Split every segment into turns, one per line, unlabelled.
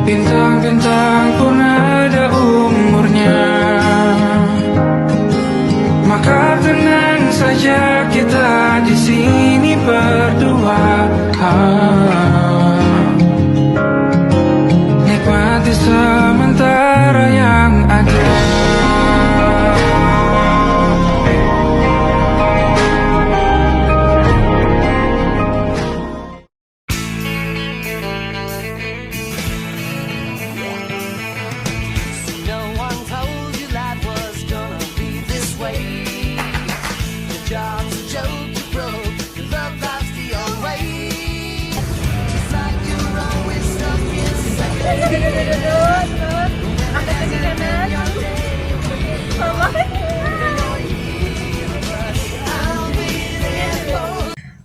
Bintang-bintang pun ada umurnya. Maka tenang saja kita di sini berdua. Nikmati sementara yang ada.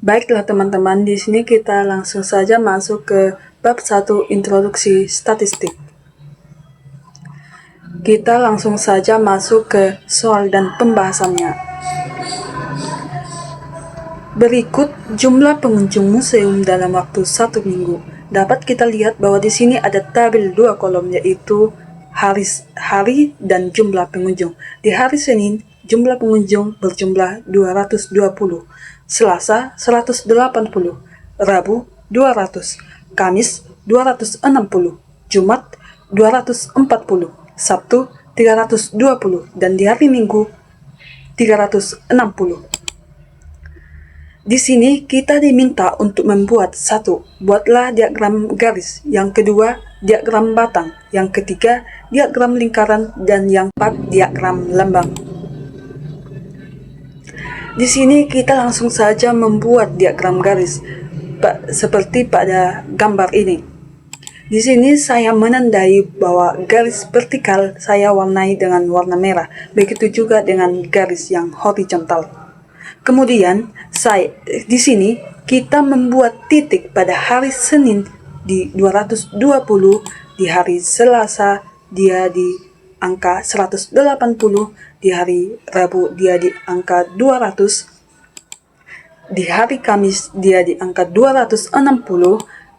Baiklah teman-teman, di sini kita langsung saja masuk ke bab 1 introduksi statistik. Kita langsung saja masuk ke soal dan pembahasannya. Berikut jumlah pengunjung museum dalam waktu 1 minggu. Dapat kita lihat bahwa di sini ada tabel 2 kolom, yaitu hari dan jumlah pengunjung. Di hari Senin, jumlah pengunjung berjumlah 220, Selasa 180, Rabu 200, Kamis 260, Jumat 240, Sabtu 320, dan di hari Minggu 360. Di sini kita diminta untuk membuat 1. Buatlah diagram garis, yang kedua diagram batang, yang ketiga diagram lingkaran, dan yang keempat diagram lambang. Di sini kita langsung saja membuat diagram garis seperti pada gambar ini. Di sini saya menandai bahwa garis vertikal saya warnai dengan warna merah, begitu juga dengan garis yang horizontal. Kemudian di sini kita membuat titik pada hari Senin di 220, di hari Selasa dia di angka 180, di hari Rabu dia di angka 200, di hari Kamis dia di angka 260,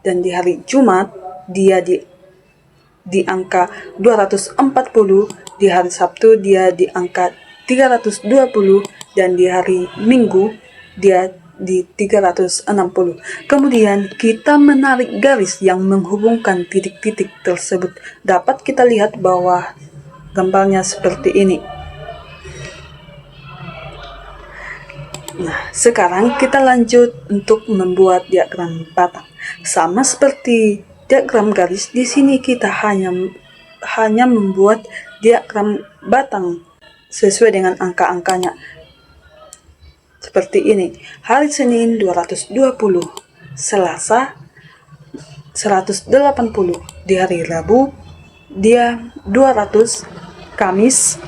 dan di hari Jumat dia di angka 240, di hari Sabtu dia di angka 320, dan di hari Minggu dia di 360. Kemudian kita menarik garis yang menghubungkan titik-titik tersebut. Dapat kita lihat bahwa gambarnya seperti ini. Nah, sekarang kita lanjut untuk membuat diagram batang. Sama seperti diagram garis, di sini kita hanya membuat diagram batang sesuai dengan angka-angkanya. Seperti ini. Hari Senin 220, Selasa 180, di hari Rabu dia 200, Kamis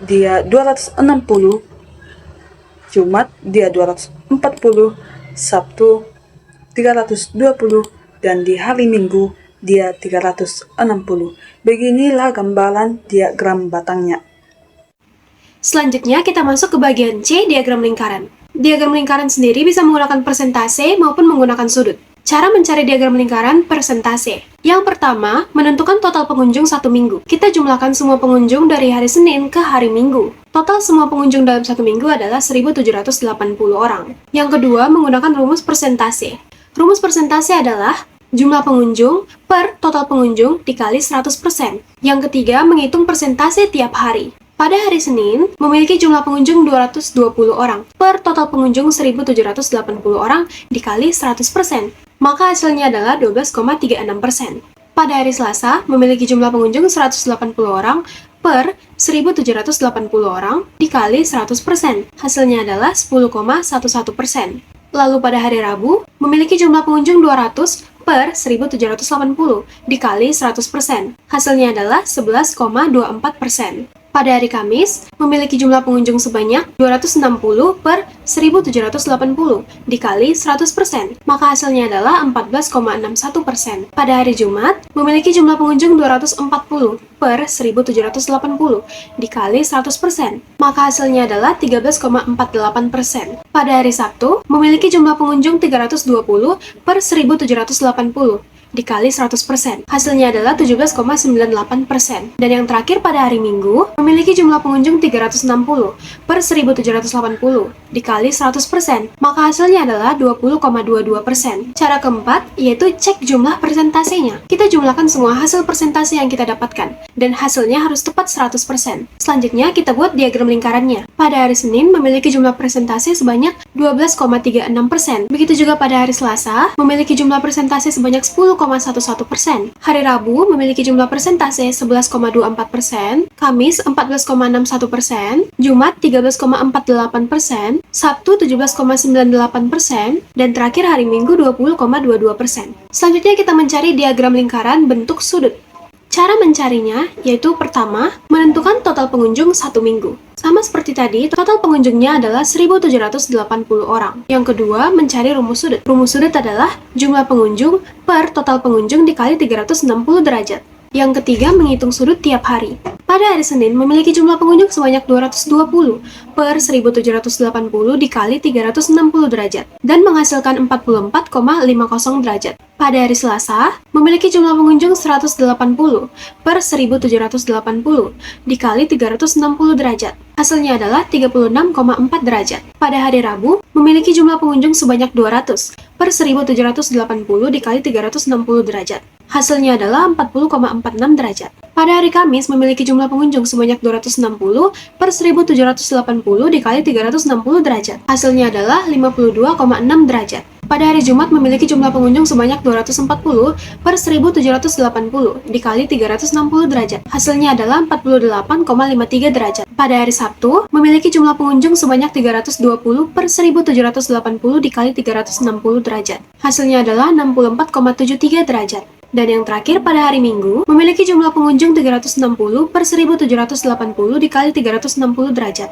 dia 260, Jumat dia 240, Sabtu 320, dan di hari Minggu dia 360. Beginilah gambaran diagram batangnya.
Selanjutnya kita masuk ke bagian C, diagram lingkaran. Diagram lingkaran sendiri bisa menggunakan persentase maupun menggunakan sudut. Cara mencari diagram lingkaran persentase. Yang pertama, menentukan total pengunjung 1 minggu. Kita jumlahkan semua pengunjung dari hari Senin ke hari Minggu. Total semua pengunjung dalam 1 minggu adalah 1.780 orang. Yang kedua, menggunakan rumus persentase. Rumus persentase adalah jumlah pengunjung per total pengunjung dikali 100%. Yang ketiga, menghitung persentase tiap hari. Pada hari Senin, memiliki jumlah pengunjung 220 orang, per total pengunjung 1.780 orang dikali 100%, maka hasilnya adalah 12,36%. Pada hari Selasa, memiliki jumlah pengunjung 180 orang, per 1.780 orang dikali 100%, hasilnya adalah 10,11%. Lalu pada hari Rabu, memiliki jumlah pengunjung 200 per 1.780 dikali 100%, hasilnya adalah 11,24%. Pada hari Kamis, memiliki jumlah pengunjung sebanyak 260 per 1.780 dikali 100%, maka hasilnya adalah 14,61%. Pada hari Jumat, memiliki jumlah pengunjung 240 per 1.780 dikali 100%, maka hasilnya adalah 13,48%. Pada hari Sabtu, memiliki jumlah pengunjung 320 per 1.780 dikali 100%. Hasilnya adalah 17,98%. Dan yang terakhir pada hari Minggu, memiliki jumlah pengunjung 360 per 1780 dikali 100%, maka hasilnya adalah 20,22%. Cara keempat, yaitu cek jumlah persentasenya. Kita jumlahkan semua hasil persentase yang kita dapatkan, dan hasilnya harus tepat 100%. Selanjutnya, kita buat diagram lingkarannya. Pada hari Senin, memiliki jumlah persentase sebanyak 12,36%. Begitu juga pada hari Selasa, memiliki jumlah persentase sebanyak 10,11%. Hari Rabu, memiliki jumlah persentase 11,24%. Kamis, 14,61%. Jumat, 13,48%. Sabtu 17,98%, dan terakhir hari Minggu 20,22%. Selanjutnya kita mencari diagram lingkaran bentuk sudut. Cara mencarinya yaitu pertama, menentukan total pengunjung satu minggu. Sama seperti tadi, total pengunjungnya adalah 1780 orang. Yang kedua, mencari rumus sudut. Rumus sudut adalah jumlah pengunjung per total pengunjung dikali 360 derajat. Yang ketiga, menghitung sudut tiap hari. Pada hari Senin, memiliki jumlah pengunjung sebanyak 220 per 1780 dikali 360 derajat, dan menghasilkan 44,50 derajat. Pada hari Selasa, memiliki jumlah pengunjung 180 per 1780 dikali 360 derajat. Hasilnya adalah 36,4 derajat. Pada hari Rabu, memiliki jumlah pengunjung sebanyak 200 per 1780 dikali 360 derajat. Hasilnya adalah 40,46 derajat. Pada hari Kamis, memiliki jumlah pengunjung sebanyak 260 per 1780 dikali 360 derajat. Hasilnya adalah 52,6 derajat. Pada hari Jumat, memiliki jumlah pengunjung sebanyak 240 per 1780 dikali 360 derajat. Hasilnya adalah 48,53 derajat. Pada hari Sabtu, memiliki jumlah pengunjung sebanyak 320 per 1780 dikali 360 derajat. Hasilnya adalah 64,73 derajat. Dan yang terakhir pada hari Minggu, memiliki jumlah pengunjung 360 per 1780 dikali 360 derajat.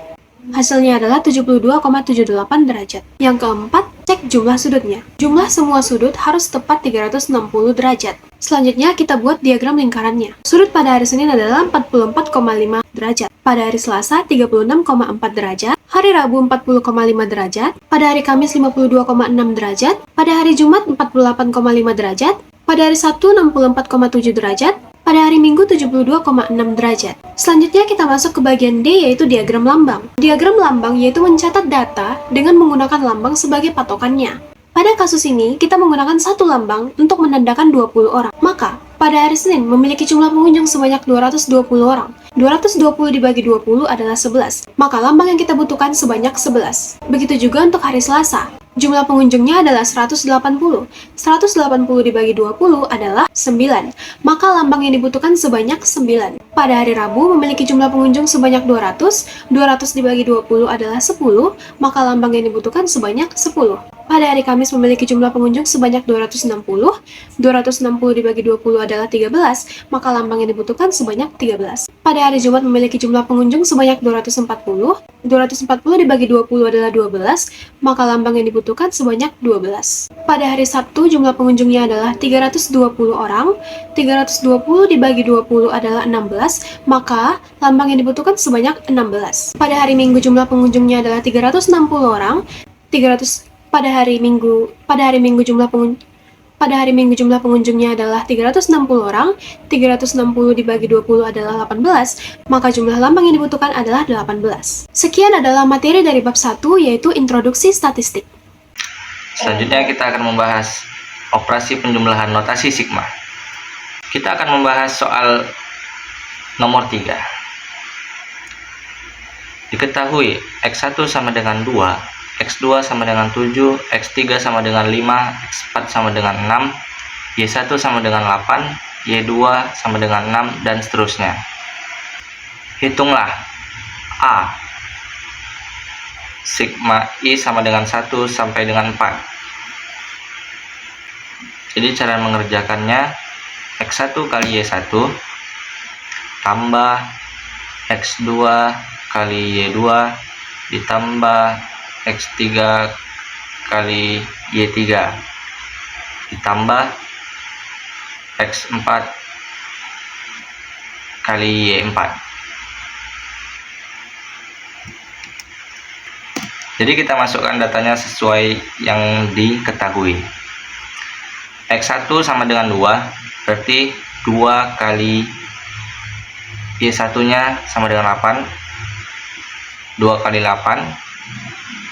Hasilnya adalah 72,78 derajat. Yang keempat, cek jumlah sudutnya. Jumlah semua sudut harus tepat 360 derajat. Selanjutnya kita buat diagram lingkarannya. Sudut pada hari Senin adalah 44,5 derajat. Pada hari Selasa 36,4 derajat. Hari Rabu 40,5 derajat. Pada hari Kamis 52,6 derajat. Pada hari Jumat 48,5 derajat. Pada hari Sabtu 64,7 derajat. Pada hari Minggu 72,6 derajat. Selanjutnya kita masuk ke bagian D, yaitu diagram lambang. Diagram lambang yaitu mencatat data dengan menggunakan lambang sebagai patokannya. Pada kasus ini, kita menggunakan satu lambang untuk menandakan 20 orang. Maka, pada hari Senin memiliki jumlah pengunjung sebanyak 220 orang. 220 dibagi 20 adalah 11. Maka lambang yang kita butuhkan sebanyak 11. Begitu juga untuk hari Selasa. Jumlah pengunjungnya adalah 180. 180 dibagi 20 adalah 9. Maka lambang yang dibutuhkan sebanyak 9. Pada hari Rabu memiliki jumlah pengunjung sebanyak 200. 200 dibagi 20 adalah 10. Maka lambang yang dibutuhkan sebanyak 10. Pada hari Kamis memiliki jumlah pengunjung sebanyak 260. 260 dibagi 20 adalah 13. Maka lambang yang dibutuhkan sebanyak 13. Pada hari Jumat memiliki jumlah pengunjung sebanyak 240. 240 dibagi 20 adalah 12. Maka lambang yang dibutuhkan sebanyak 12. Pada hari Sabtu jumlah pengunjungnya adalah 320 orang. 320 dibagi 20 adalah 16. Maka lambang yang dibutuhkan sebanyak 16. Pada hari Minggu jumlah pengunjungnya adalah 360 orang. Pada hari Minggu jumlah pengunjungnya adalah 360 orang. 360 dibagi 20 adalah 18. Maka jumlah lambang yang dibutuhkan adalah 18. Sekian adalah materi dari bab 1, yaitu introduksi statistik.
Selanjutnya kita akan membahas operasi penjumlahan notasi sigma. Kita akan membahas soal nomor 3. Diketahui X1 sama dengan 2, X2 sama dengan 7, X3 sama dengan 5, X4 sama dengan 6, Y1 sama dengan 8, Y2 sama dengan 6, dan seterusnya. Hitunglah A. Sigma I sama dengan 1 sampai dengan 4. Jadi cara mengerjakannya, X1 kali Y1 tambah X2 kali Y2 ditambah X3 kali Y3 ditambah X4 kali Y4. Jadi kita masukkan datanya sesuai yang diketahui. X1 sama dengan 2, berarti 2 kali Y1 nya sama dengan 8. 2 kali 8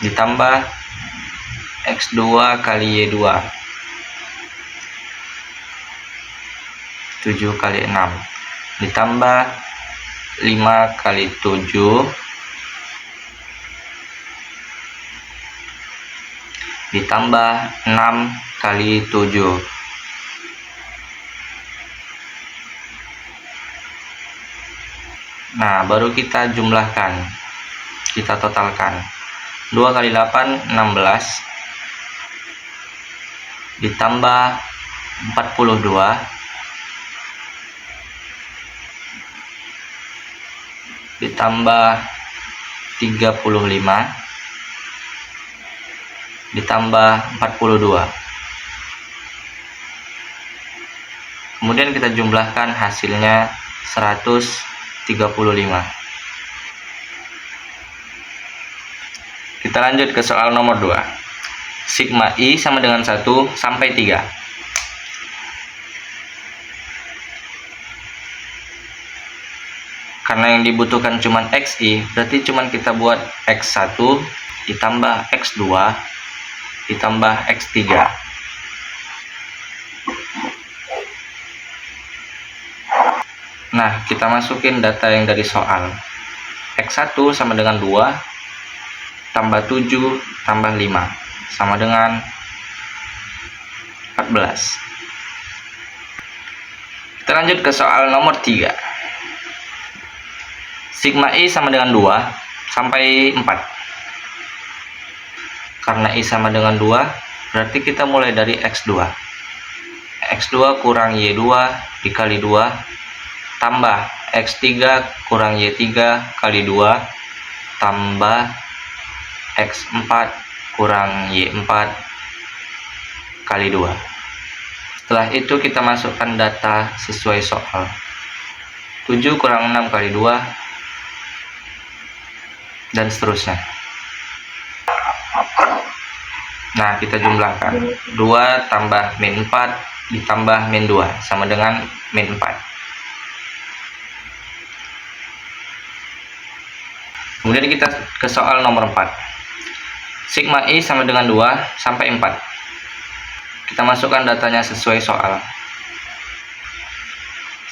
ditambah X2 kali Y2, 7 kali 6 ditambah 5 kali 7 ditambah 6 kali 7. Nah, baru kita jumlahkan, kita totalkan. 2 kali 8 16 ditambah 42 ditambah 35 ditambah 42. Kemudian kita jumlahkan, hasilnya 135. Kita lanjut ke soal nomor 2. Sigma I sama dengan 1 sampai 3. Karena yang dibutuhkan cuma XI, berarti cuma kita buat X1 ditambah X2 ditambah X3. Nah, kita masukin data yang dari soal. X1 sama dengan 2 tambah 7 tambah 5 sama dengan 14. Kita lanjut ke soal nomor 3. Sigma I sama dengan 2 sampai 4. Karena I sama dengan 2, berarti kita mulai dari X2. X2 kurang Y2 dikali 2 tambah X3 kurang Y3 kali 2 tambah X4 kurang Y4 kali 2. Setelah itu kita masukkan data sesuai soal. 7 kurang 6 kali 2 dan seterusnya. Nah, kita jumlahkan. 2 tambah min 4 ditambah min 2 sama dengan min 4. Kemudian kita ke soal nomor 4. Sigma I sama dengan 2 sampai 4. Kita masukkan datanya sesuai soal.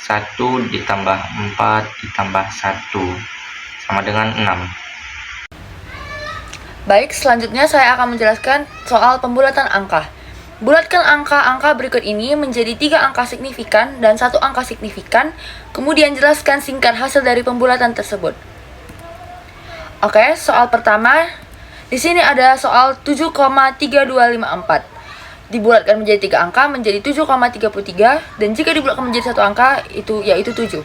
1 ditambah 4 ditambah 1 sama dengan 6.
Baik, selanjutnya saya akan menjelaskan soal pembulatan angka. Bulatkan angka-angka berikut ini menjadi 3 angka signifikan dan 1 angka signifikan, kemudian jelaskan singkat hasil dari pembulatan tersebut. Oke, soal pertama. Di sini ada soal 7,3254. Dibulatkan menjadi 3 angka menjadi 7,33, dan jika dibulatkan menjadi 1 angka yaitu 7.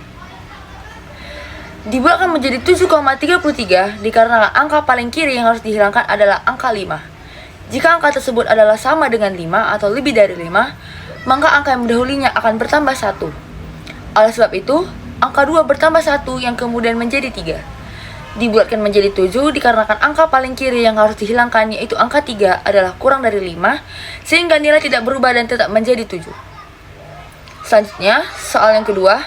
Dibulatkan menjadi 7,33 dikarenakan angka paling kiri yang harus dihilangkan adalah angka 5. Jika angka tersebut adalah sama dengan 5 atau lebih dari 5, maka angka yang mendahulunya akan bertambah 1. Oleh sebab itu, angka 2 bertambah 1 yang kemudian menjadi 3. Dibulatkan menjadi 7 dikarenakan angka paling kiri yang harus dihilangkan yaitu angka 3 adalah kurang dari 5, sehingga nilai tidak berubah dan tetap menjadi 7. Selanjutnya, soal yang kedua,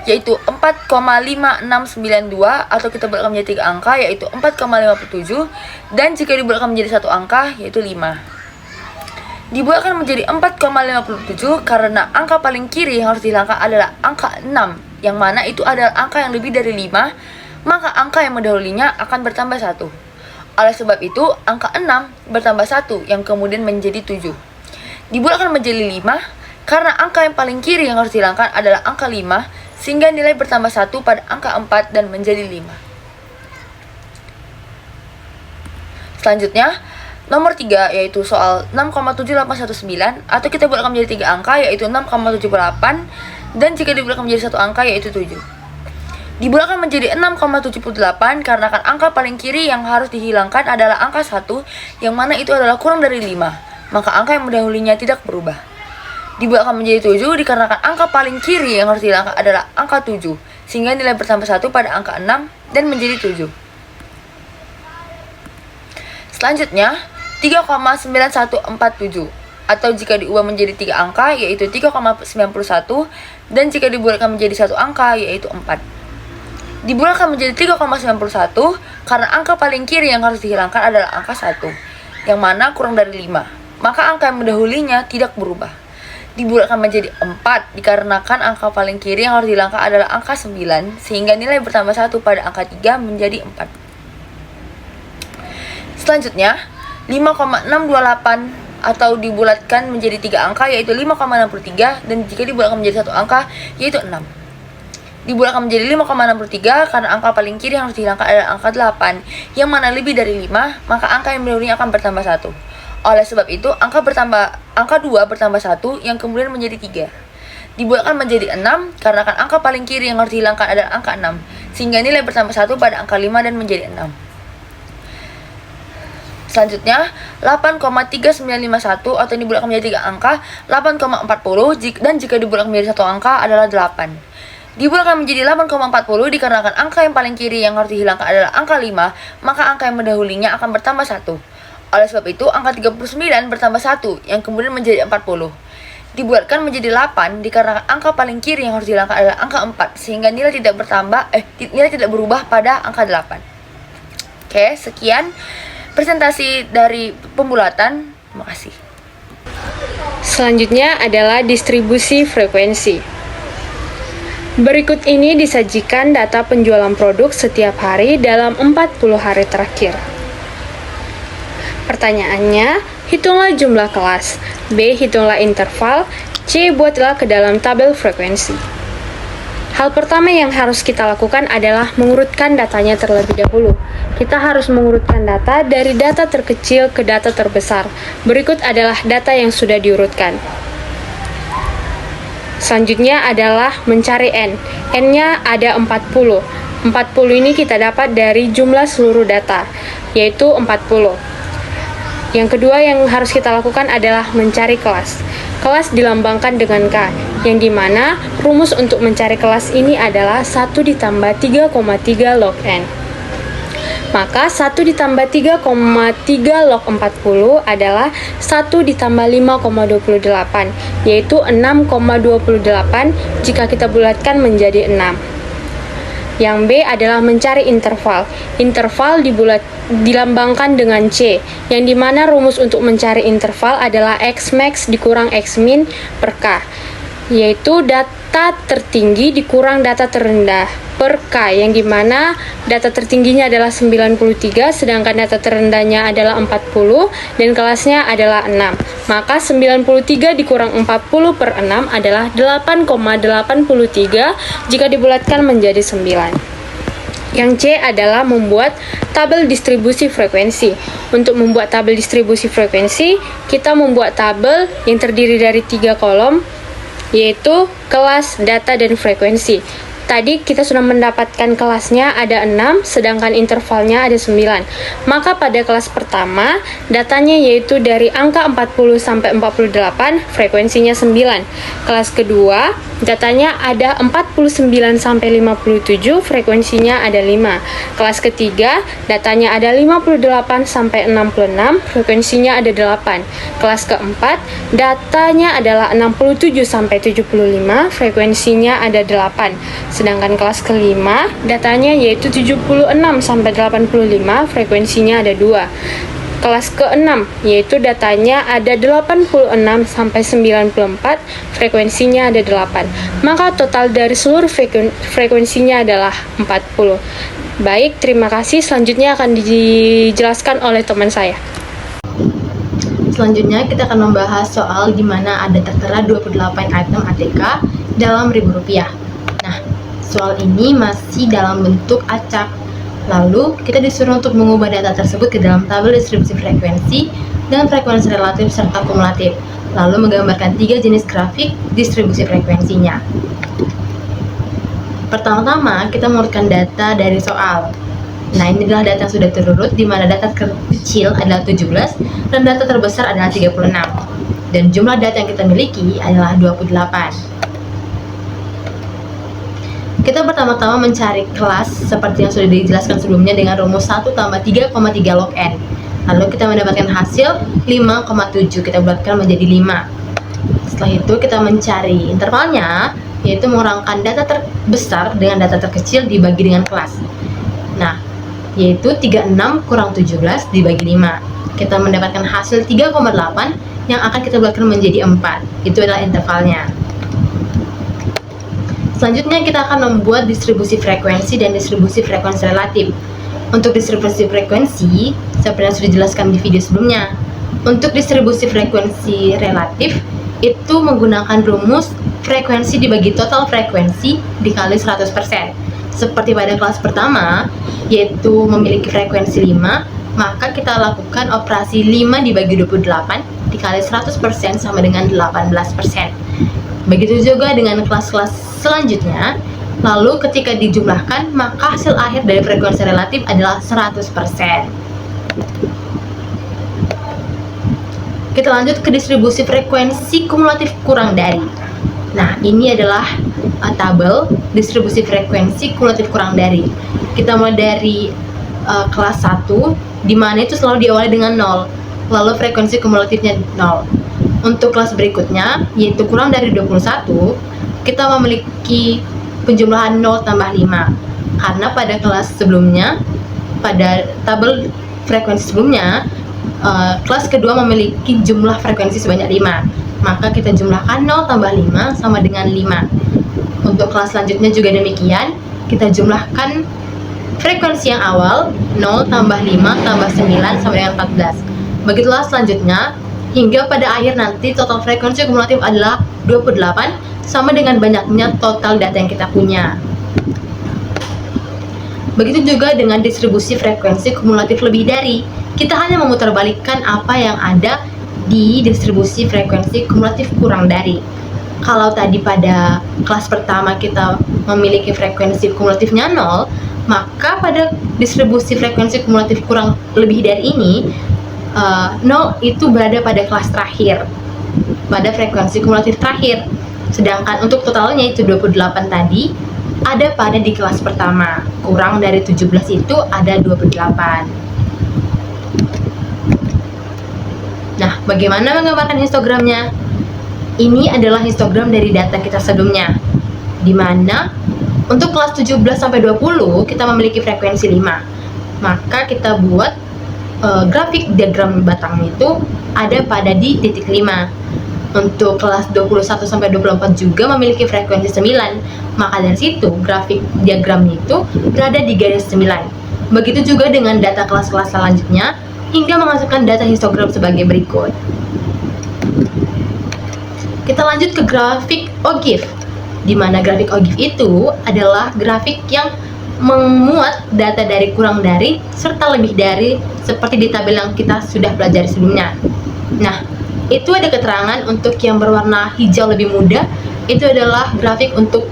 yaitu 4,5692, atau kita bulatkan menjadi 3 angka yaitu 4,57, dan jika dibulatkan menjadi 1 angka yaitu 5. Dibulatkan menjadi 4,57 karena angka paling kiri yang harus dihilangkan adalah angka 6, yang mana itu adalah angka yang lebih dari 5, maka angka yang mendahulunya akan bertambah 1. Oleh sebab itu, angka 6 bertambah 1 yang kemudian menjadi 7. Dibulatkan menjadi 5 karena angka yang paling kiri yang harus dihilangkan adalah angka 5, sehingga nilai bertambah 1 pada angka 4 dan menjadi 5. Selanjutnya, nomor 3 yaitu soal 6,7819, atau kita bulatkan menjadi 3 angka yaitu 6,78, dan jika dibulatkan menjadi 1 angka yaitu 7. Dibulatkan menjadi 6,78 karena kan angka paling kiri yang harus dihilangkan adalah angka 1, yang mana itu adalah kurang dari 5, maka angka yang mendahulunya tidak berubah. Dibulatkan menjadi 7 dikarenakan angka paling kiri yang harus dihilangkan adalah angka 7, sehingga nilai bertambah 1 pada angka 6 dan menjadi 7. Selanjutnya, 3,9147. atau jika diubah menjadi 3 angka yaitu 3,91 dan jika dibulatkan menjadi 1 angka yaitu 4. Dibulatkan menjadi 3,91 karena angka paling kiri yang harus dihilangkan adalah angka 1 yang mana kurang dari 5, maka angka yang mendahulinya tidak berubah. Dibulatkan menjadi 4 dikarenakan angka paling kiri yang harus dihilangkan adalah angka 9 sehingga nilai bertambah 1 pada angka 3 menjadi 4. Selanjutnya 5,628 atau dibulatkan menjadi 3 angka yaitu 5,63 dan jika dibulatkan menjadi 1 angka yaitu 6. Dibulatkan menjadi 5,63 karena angka paling kiri yang harus dihilangkan adalah angka 8 yang mana lebih dari 5, maka angka yang mendahulunya akan bertambah 1. Oleh sebab itu angka 2 bertambah 1 yang kemudian menjadi 3. Dibulatkan menjadi 6 karena kan angka paling kiri yang harus dihilangkan adalah angka 6 sehingga nilai bertambah 1 pada angka 5 dan menjadi 6. Selanjutnya 8,3951 atau dibulatkan menjadi 3 angka 8,40 dan jika dibulatkan menjadi 1 angka adalah 8. Dibulatkan menjadi 8,40 dikarenakan angka yang paling kiri yang harus dihilangkan adalah angka 5, maka angka yang mendahulinya akan bertambah 1. Oleh sebab itu angka 39 bertambah 1 yang kemudian menjadi 40. Dibulatkan menjadi 8 dikarenakan angka paling kiri yang harus dihilangkan adalah angka 4 sehingga nilai tidak berubah pada angka 8. Oke, sekian presentasi dari pembulatan. Terima kasih.
Selanjutnya adalah distribusi frekuensi. Berikut ini disajikan data penjualan produk setiap hari dalam 40 hari terakhir. Pertanyaannya, hitunglah jumlah kelas, B. Hitunglah interval, C. Buatlah ke dalam tabel frekuensi. Hal pertama yang harus kita lakukan adalah mengurutkan datanya terlebih dahulu. Kita harus mengurutkan data dari data terkecil ke data terbesar. Berikut adalah data yang sudah diurutkan. Selanjutnya adalah mencari N. N-nya ada 40. 40 ini kita dapat dari jumlah seluruh data, yaitu 40. Yang kedua yang harus kita lakukan adalah mencari kelas. Kelas dilambangkan dengan K, yang dimana rumus untuk mencari kelas ini adalah 1 ditambah 3,3 log N. Maka 1 ditambah 3,3 log 40 adalah 1 ditambah 5,28, yaitu 6,28 jika kita bulatkan menjadi 6. Yang B adalah mencari interval. Interval dilambangkan dengan C, yang dimana rumus untuk mencari interval adalah X max dikurang X min per K, yaitu data tertinggi dikurang data terendah per K, yang dimana data tertingginya adalah 93, sedangkan data terendahnya adalah 40, dan kelasnya adalah 6. Maka 93 dikurang 40 per 6 adalah 8,83 jika dibulatkan menjadi 9. Yang C adalah membuat tabel distribusi frekuensi. Untuk membuat tabel distribusi frekuensi, kita membuat tabel yang terdiri dari 3 kolom, yaitu kelas, data, dan frekuensi. Tadi kita sudah mendapatkan kelasnya ada 6, sedangkan intervalnya ada 9. Maka pada kelas pertama, datanya yaitu dari angka 40 sampai 48, frekuensinya 9. Kelas kedua, datanya ada 49 sampai 57, frekuensinya ada 5. Kelas ketiga, datanya ada 58 sampai 66, frekuensinya ada 8. Kelas keempat, datanya adalah 67 sampai 75, frekuensinya ada 8. Sedangkan kelas kelima, datanya yaitu 76 sampai 85, frekuensinya ada 2. Kelas ke-6, yaitu datanya ada 86 sampai 94, frekuensinya ada 8. Maka total dari seluruh frekuensinya adalah 40. Baik, terima kasih. Selanjutnya akan dijelaskan oleh teman saya.
Selanjutnya kita akan membahas soal di mana ada tertera 28 item ATK dalam Rp1.000. Nah, soal ini masih dalam bentuk acak. Lalu, kita disuruh untuk mengubah data tersebut ke dalam tabel distribusi frekuensi dan frekuensi relatif serta kumulatif. Lalu menggambarkan 3 jenis grafik distribusi frekuensinya. Pertama-tama, kita mengurutkan data dari soal. Nah, ini adalah data yang sudah terurut, di mana data kecil adalah 17 dan data terbesar adalah 36. Dan jumlah data yang kita miliki adalah 28. Kita pertama-tama mencari kelas seperti yang sudah dijelaskan sebelumnya dengan rumus 1 tambah 3,3 log N. Lalu kita mendapatkan hasil 5,7, kita bulatkan menjadi 5. Setelah itu kita mencari intervalnya, yaitu mengurangkan data terbesar dengan data terkecil dibagi dengan kelas. Nah, yaitu 36 kurang 17 dibagi 5. Kita mendapatkan hasil 3,8 yang akan kita bulatkan menjadi 4. Itu adalah intervalnya. Selanjutnya kita akan membuat distribusi frekuensi dan distribusi frekuensi relatif. Untuk distribusi frekuensi, seperti yang sudah dijelaskan di video sebelumnya. Untuk distribusi frekuensi relatif, itu menggunakan rumus frekuensi dibagi total frekuensi dikali 100%. Seperti pada kelas pertama, yaitu memiliki frekuensi 5, maka kita lakukan operasi 5 dibagi 28 dikali 100% sama dengan 18%. Begitu juga dengan kelas-kelas selanjutnya. Lalu ketika dijumlahkan, maka hasil akhir dari frekuensi relatif adalah 100%. Kita lanjut ke distribusi frekuensi kumulatif kurang dari. Nah, ini adalah tabel distribusi frekuensi kumulatif kurang dari. Kita mulai dari kelas 1, di mana itu selalu diawali dengan 0, lalu frekuensi kumulatifnya 0. Untuk kelas berikutnya, yaitu kurang dari 21, kita memiliki penjumlahan 0 tambah 5. Karena pada kelas sebelumnya, pada tabel frekuensi sebelumnya, kelas kedua memiliki jumlah frekuensi sebanyak 5. Maka kita jumlahkan 0 tambah 5 sama dengan 5. Untuk kelas selanjutnya juga demikian, kita jumlahkan frekuensi yang awal, 0 tambah 5 tambah 9 sama dengan 14. Begitulah selanjutnya, hingga pada akhir nanti total frekuensi kumulatif adalah 28, sama dengan banyaknya total data yang kita punya. Begitu juga dengan distribusi frekuensi kumulatif lebih dari. Kita hanya memutarbalikkan apa yang ada di distribusi frekuensi kumulatif kurang dari. Kalau tadi pada kelas pertama kita memiliki frekuensi kumulatifnya 0, maka pada distribusi frekuensi kumulatif kurang lebih dari ini, 0 itu berada pada kelas terakhir, pada frekuensi kumulatif terakhir. Sedangkan untuk totalnya itu 28 tadi ada pada di kelas pertama. Kurang dari 17 itu ada 28. Nah, bagaimana menggambarkan histogramnya? Ini adalah histogram dari data kita sebelumnya, di mana untuk kelas 17 sampai 20 kita memiliki frekuensi 5. Maka kita buat grafik diagram batang itu ada pada di titik 5. Untuk kelas 21 sampai 24 juga memiliki frekuensi 9. Maka dari situ grafik diagram itu berada di garis 9. Begitu juga dengan data kelas-kelas selanjutnya hingga menghasilkan data histogram sebagai berikut. Kita lanjut ke grafik OGIF, di mana grafik OGIF itu adalah grafik yang memuat data dari kurang dari serta lebih dari seperti di tabel yang kita sudah pelajari sebelumnya. Nah, itu ada keterangan untuk yang berwarna hijau lebih muda, itu adalah grafik untuk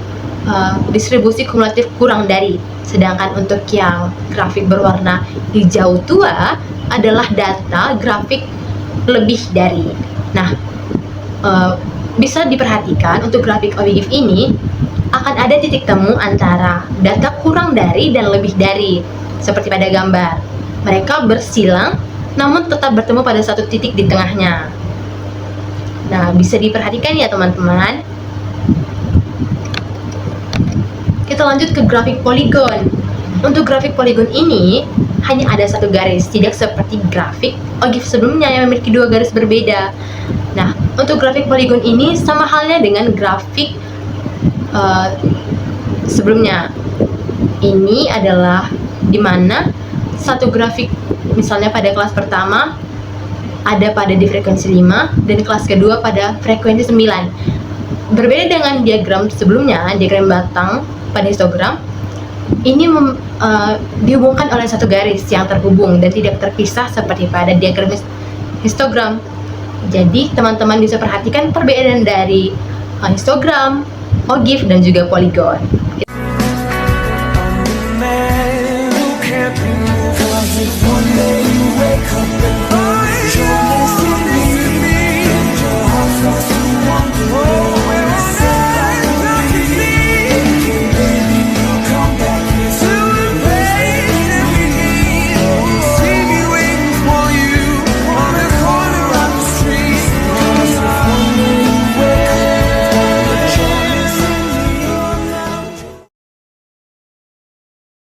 distribusi kumulatif kurang dari. Sedangkan untuk yang grafik berwarna hijau tua adalah data grafik lebih dari. Nah, bisa diperhatikan untuk grafik OGIF ini akan ada titik temu antara data kurang dari dan lebih dari, seperti pada gambar. Mereka bersilang namun tetap bertemu pada satu titik di tengahnya. Nah, bisa diperhatikan ya teman-teman. Kita lanjut ke grafik poligon. Untuk grafik poligon ini hanya ada satu garis, tidak seperti grafik OGIF sebelumnya yang memiliki dua garis berbeda. Nah, untuk grafik poligon ini sama halnya dengan grafik sebelumnya. Ini adalah dimana satu grafik, misalnya pada kelas pertama ada pada di frekuensi 5 dan kelas kedua pada frekuensi 9. Berbeda dengan diagram sebelumnya, diagram batang pada histogram, ini dihubungkan oleh satu garis yang terhubung dan tidak terpisah seperti pada diagram histogram. Jadi teman-teman bisa perhatikan perbedaan dari histogram, OGIF, dan juga poligon.